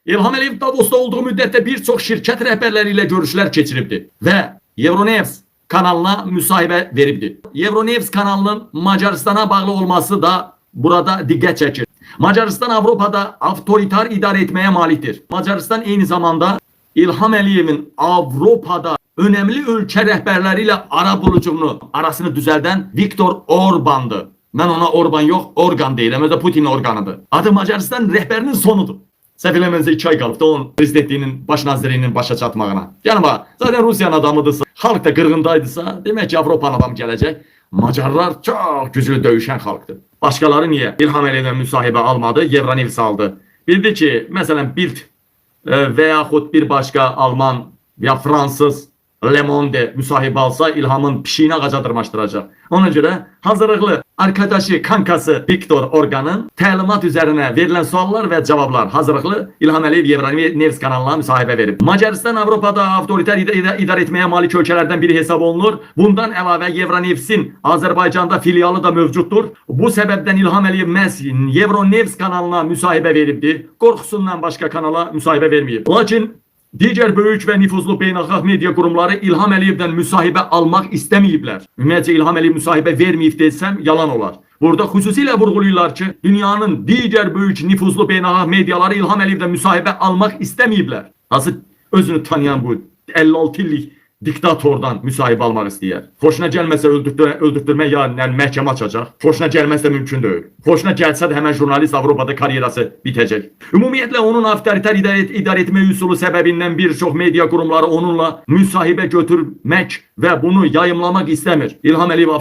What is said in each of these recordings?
İlham Əliyev Davos'ta olduğu müddətdə bir çox şirkət rəhbərləri ilə görüşlər keçiribdi və Euronews kanalına müsahibə veribdi. Euronews kanalının Macaristana bağlı olması da burada diqqət çəkir. Macaristan Avropada avtoritar idarə etməyə malikdir. Macaristan eyni zamanda İlham Əliyevin Avropada önemli ölkə rəhbərləri ilə ara buluculuğunu, arasını düzəldən Viktor Orban'dır. Mən ona Orban yox, orqan deyirəm. Özü Putin orqanıdır. Adı Macaristan rəhbərinin sonudur. Səhv eləməmsə 2 ay qalıbdı onun prezidentliyinin, baş nazirliyinin başa çatmağına. Yəni bax, zaten Rusiyanın adamıdırsa, xalq da qırğındaydısa, demək ki, Avropanın adamı gələcək. Macarlar çox güclü döyüşən xalqdır. Başqaları niyə İlham Əliyevə müsahibə almadı, Euronews aldı? Bildi ki, məsələn, Bild və yaxud bir başqa Alman ya Fransız Le Monde müsahibə alsa İlhamın pişiyini ağaca dırmaşdıracaq. Ona görə hazırlıqlı arkadaşı, kankası Viktor Orban'ın təlimat üzərinə verilən suallar və cavablar hazırlıqlı İlham Əliyev Euronews kanalına müsahibə verib. Macaristan Avropada avtoritar idarə etməyə malik ölkələrdən biri hesab olunur. Bundan əlavə Euronews'in Azərbaycanda filialı da mövcuddur. Bu səbəbdən İlham Əliyev məhz Euronews kanalına müsahibə veribdi. Qorxusundan başqa kanala müsahibə verməyib. Lakin digər böyük və nüfuzlu beynəlxalq media qurumları İlham Əliyevdən müsahibə almaq istəməyiblər. Ümumiyyətcə İlham Əliyev müsahibə verməyib desəm yalan olar. Burada xüsusilə vurğulayırlar ki, dünyanın digər böyük nüfuzlu beynəlxalq mediaları İlham Əliyevdən müsahibə almaq istəməyiblər. Nasıl özünü tanıyan bu 56 illik diktatordan müsahibə almaq istəyər. Xoşuna gəlməsə öldürtmək ya məhkəmə açacaq. Xoşuna gəlməsə mümkün deyil. Xoşuna gəlsə də həmən jurnalist Avropada karyerası bitəcək. Ümumiyyətlə onun avtoritar idarə etmə üsulu səbəbindən bir çox media qurumları onunla müsahibə götürmək və bunu yayımlamaq istəmir. İlham Əliyev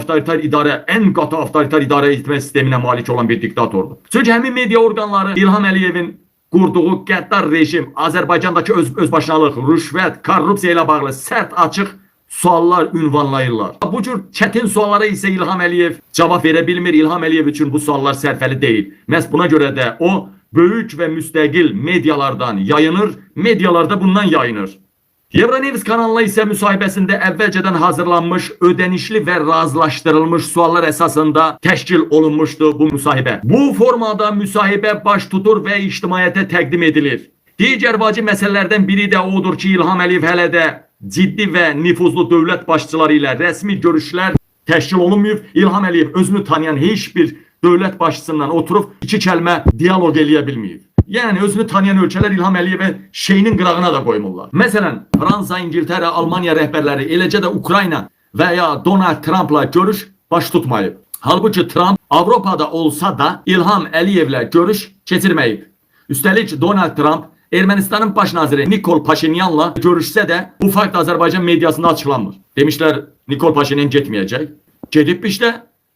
ən qatı avtoritar idarə etmə sisteminə malik olan bir diktatordur. Çünki həmin media orqanları İlham Əliyevin qurduğu qəddar rejim, Azərbaycandakı özbaşınalıq, rüşvət, korrupsiya ilə bağlı sərt açıq suallar ünvanlayırlar. Bu cür çətin suallara isə İlham Əliyev cavab verə bilmir. İlham Əliyev üçün bu suallar sərfəli deyil. Məhz buna görə də o, böyük və müstəqil medialardan yayınır, medialar da bundan yayınır. Euronews kanalına isə müsahibəsində əvvəlcədən hazırlanmış, ödənişli və razılaşdırılmış suallar əsasında təşkil olunmuşdu bu müsahibə. Bu formada müsahibə baş tutur və ictimaiyyətə təqdim edilir. Digər vacib məsələlərdən biri də odur ki, İlham Əliyev hələ də ciddi və nüfuzlu dövlət başçıları ilə rəsmi görüşlər təşkil olunmayıb. İlham Əliyev özünü tanıyan heç bir dövlət başçısından oturub 2 kəlmə diyaloq eləyə bilməyib. Yəni özünü tanıyan ölkələr İlham Əliyevə şeyinin qırağına da qoymurlar. Məsələn, Fransa, İngiltərə, Almaniya rəhbərləri, eləcə də Ukrayna və ya Donald Trump'la görüş baş tutmayıb. Halbuki Trump Avropada olsa da İlham Əliyevlə görüş keçirməyib. Üstəlik Donald Trump Ermənistanın baş naziri Nikol Paşinyanla görüşsə də bu fakt Azərbaycan mediasında açıqlanmır. Demişlər Nikol Paşinyan getməyəcək. Gedib işte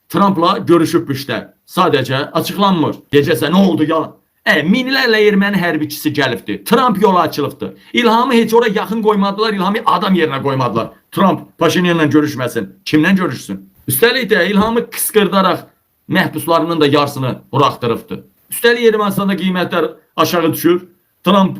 Trump'la görüşüb işte. Sadəcə açıqlanmır. Gecəsə nə oldu ya? Minlərlə erməni hərbiçisi gəlibdi. Trump yola açılıbdı. İlhamı heç oraya yaxın qoymadılar. İlhamı adam yerinə qoymadılar. Trump Paşinyanla görüşməsin. Kimlə görüşsün? Üstəlik də İlhamı qısqırdaraq məhbuslarının da yarısını buraxdırıbdı. Üstəlik Ermənistanda qiymətlər aşağı düşür. Trump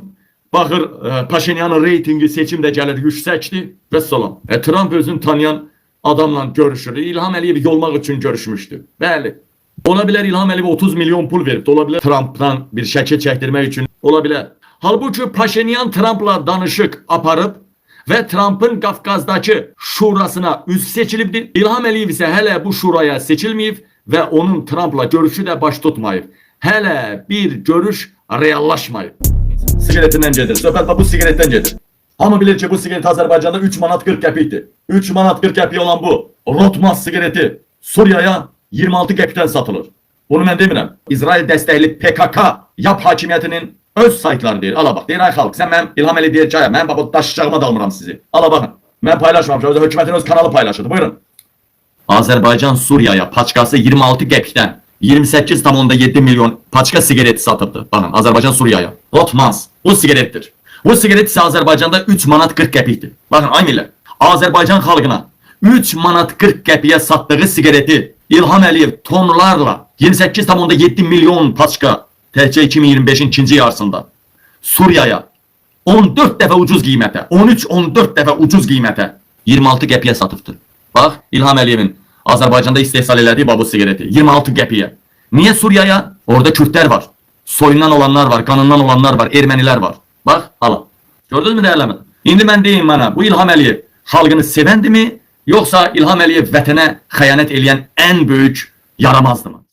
baxır Paşinyanın reytingi seçimdə gəlir yüksəkdir və salam. Trump özünü tanıyan adamla görüşür. İlham Əliyev yolmaq üçün görüşmüşdü. Bəli. Ola bilər İlham Əliyev 30 milyon pul verib. Ola bilər Trump'dan bir şəkil çəkdirmək üçün. Ola bilər. Halbuki Paşinyan Trump'la danışıq aparıb və Trump'ın Qafqazdakı şurasına üz seçilibdir. İlham Əliyev isə hələ bu şuraya seçilməyib və onun Trump'la görüşü də baş tutmayıb. Hələ bir görüş reallaşmayıb. Sigaretindən gedir. Söhbət bu sigaretdən gedir. Hamı bilir ki bu sigaret Azərbaycanda 3 manat 40 qəpikdir. 3 manat 40 qəpik olan bu Rotmaz sigareti Suriyaya 26 qəpikdən satılır. Bunu mən demirəm. İsrail dəstəkli PKK yap hakimiyyətinin öz saytları deyir. Ala bax, deyir ay xalq, sən mən İlham Əliyev deyir ki, mən bu daşıyacağıma dalmıram sizi. Ala baxın, mən paylaşmamışam, hökumətin öz kanalı paylaşırdı. Buyurun. Azərbaycan Suriyaya paçkası 26 qəpikdən 28,7 milyon paçka sigareti satıbdı. Bakın Azərbaycan Suriyaya. Rotmaz. Bu sigarettir. Bu sigaret ise Azərbaycanda 3 manat 40 qəpikdir. Bakın ay millet. Azərbaycan xalqına 3 manat 40 qəpiyə satdığı sigareti İlham Əliyev tonlarla 28,7 milyon paçka təkcə 2025'in ikinci yarısında Suriyaya 14 dəfə ucuz qiymətə, 13-14 dəfə ucuz qiymətə 26 qəpiyə satıbdır. Bax, İlham Əliyevin Azərbaycanda istehsal elədiyi bu sigareti 26 qəpiyə. Niye Suriyaya? Orada Kürtlər var. soyundan olanlar var, kanından olanlar var, ermeniler var. Bak, hala. Gördünüz mü değerli? İndi ben deyim bana, bu İlham Əliyev xalqını sevendi mi, yoksa İlham Əliyev vətənə xəyanət eləyən en büyük yaramazdı mı?